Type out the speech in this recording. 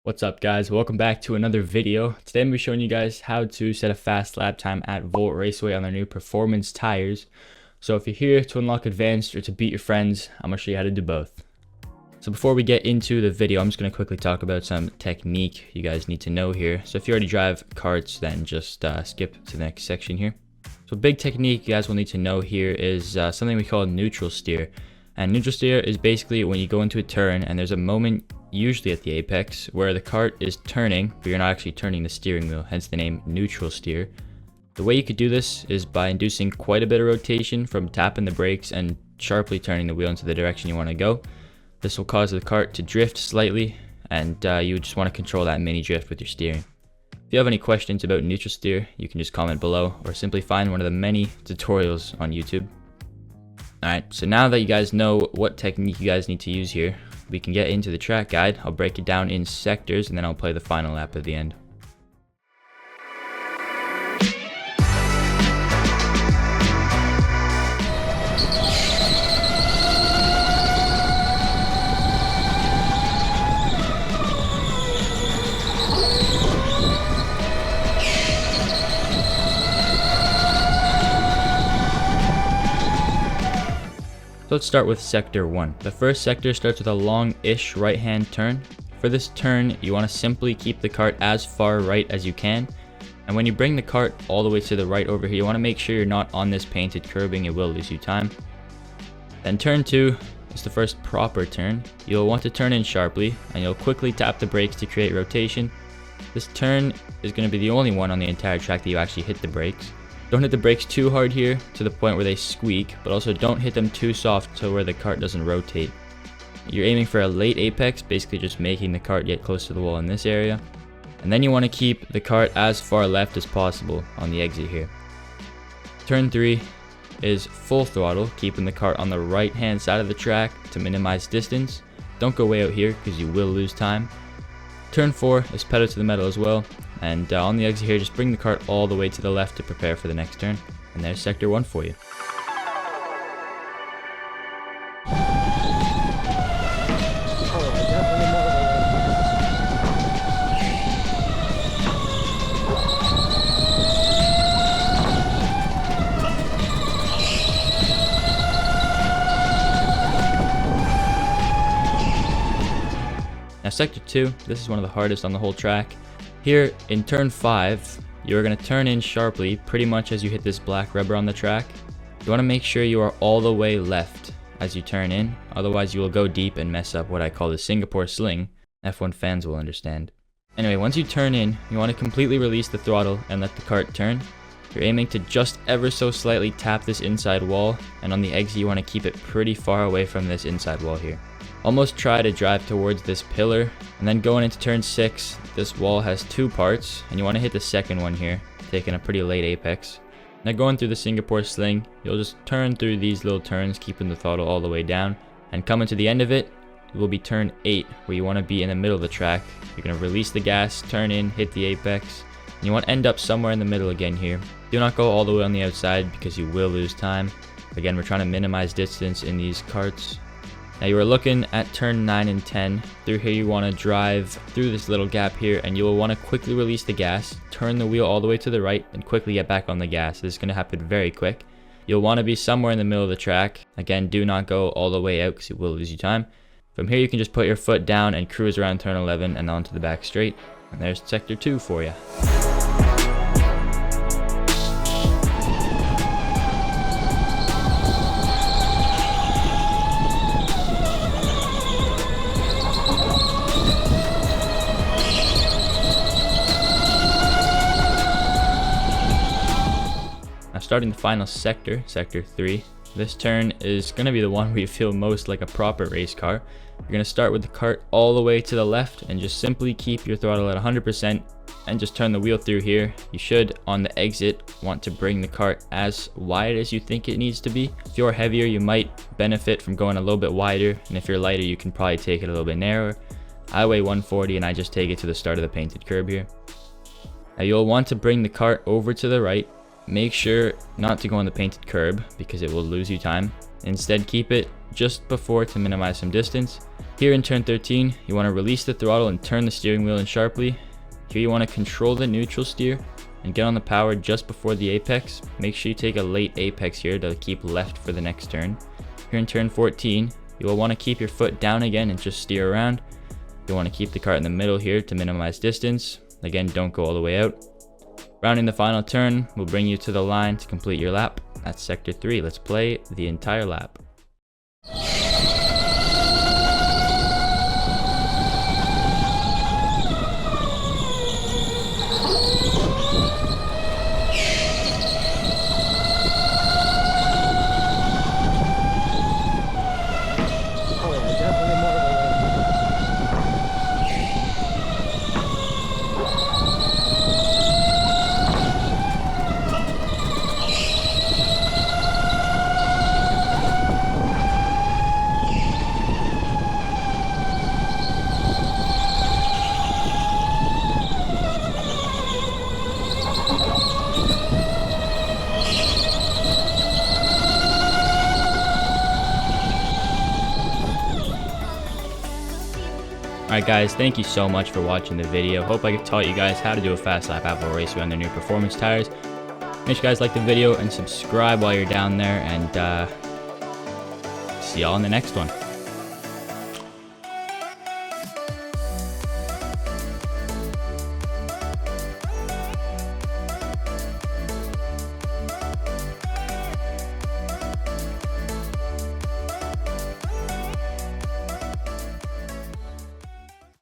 What's up guys, welcome back to another video. Today I'm going to be showing you guys how to set a fast lap time at Volt Raceway on their new performance tires. So if you're here to unlock advanced or to beat your friends, I'm going to show you how to do both. So before we get into the video, I'm just going to quickly talk about some technique you guys need to know here. So if you already drive karts, then just skip to the next section here. So a big technique you guys will need to know here is something we call neutral steer. And neutral steer is basically when you go into a turn and there's a moment, usually at the apex, where the kart is turning, but you're not actually turning the steering wheel, hence the name neutral steer. The way you could do this is by inducing quite a bit of rotation from tapping the brakes and sharply turning the wheel into the direction you want to go. This will cause the kart to drift slightly, and you just want to control that mini drift with your steering. If you have any questions about neutral steer, you can just comment below or simply find one of the many tutorials on YouTube. Alright, so now that you guys know what technique you guys need to use here, we can get into the track guide. I'll break it down in sectors and then I'll play the final lap at the end. So let's start with sector 1. The first sector starts with a long-ish right-hand turn. For this turn, you want to simply keep the kart as far right as you can. And when you bring the kart all the way to the right over here, you want to make sure you're not on this painted curbing, it will lose you time. Then turn 2 is the first proper turn. You'll want to turn in sharply, and you'll quickly tap the brakes to create rotation. This turn is going to be the only one on the entire track that you actually hit the brakes. Don't hit the brakes too hard here to the point where they squeak, but also don't hit them too soft to where the kart doesn't rotate. You're aiming for a late apex, basically just making the kart get close to the wall in this area. And then you want to keep the kart as far left as possible on the exit here. Turn 3 is full throttle, keeping the kart on the right hand side of the track to minimize distance. Don't go way out here because you will lose time. Turn 4 is pedal to the metal as well. And on the exit here, just bring the kart all the way to the left to prepare for the next turn. And there's sector 1 for you. Now sector 2, this is one of the hardest on the whole track. Here in turn 5, you're going to turn in sharply pretty much as you hit this black rubber on the track. You want to make sure you are all the way left as you turn in, otherwise you will go deep and mess up what I call the Singapore sling. F1 fans will understand. Anyway, once you turn in, you want to completely release the throttle and let the kart turn. You're aiming to just ever so slightly tap this inside wall, and on the exit you want to keep it pretty far away from this inside wall here. Almost try to drive towards this pillar, and then going into turn 6, this wall has 2 parts, and you want to hit the second one here, taking a pretty late apex. Now going through the Singapore sling, you'll just turn through these little turns, keeping the throttle all the way down, and coming to the end of it, it will be turn 8, where you want to be in the middle of the track. You're going to release the gas, turn in, hit the apex, and you want to end up somewhere in the middle again here. Do not go all the way on the outside because you will lose time. Again, we're trying to minimize distance in these karts. Now you are looking at turn 9 and 10. Through here you want to drive through this little gap here, and you will want to quickly release the gas, turn the wheel all the way to the right, and quickly get back on the gas. This is going to happen very quick. You'll want to be somewhere in the middle of the track. Again, do not go all the way out because it will lose you time. From here you can just put your foot down and cruise around turn 11 and onto the back straight. And there's sector 2 for you. Starting the final sector, sector 3. This turn is going to be the one where you feel most like a proper race car. You're going to start with the kart all the way to the left and just simply keep your throttle at 100% and just turn the wheel through here. You should, on the exit, want to bring the kart as wide as you think it needs to be. If you're heavier, you might benefit from going a little bit wider, and if you're lighter, you can probably take it a little bit narrower. I weigh 140 and I just take it to the start of the painted curb here. Now you'll want to bring the kart over to the right. Make sure not to go on the painted curb because it will lose you time. Instead, keep it just before to minimize some distance. Here in turn 13, you want to release the throttle and turn the steering wheel in sharply. Here you want to control the neutral steer and get on the power just before the apex. Make sure you take a late apex here to keep left for the next turn. Here in turn 14, you will want to keep your foot down again and just steer around. You want to keep the cart in the middle here to minimize distance. Again, don't go all the way out. Rounding the final turn will bring you to the line to complete your lap. That's sector 3. Let's play the entire lap. Alright guys, thank you so much for watching the video. Hope I taught you guys how to do a fast lap at Raceway on their new performance tires. Make sure you guys like the video and subscribe while you're down there, and see y'all in the next one.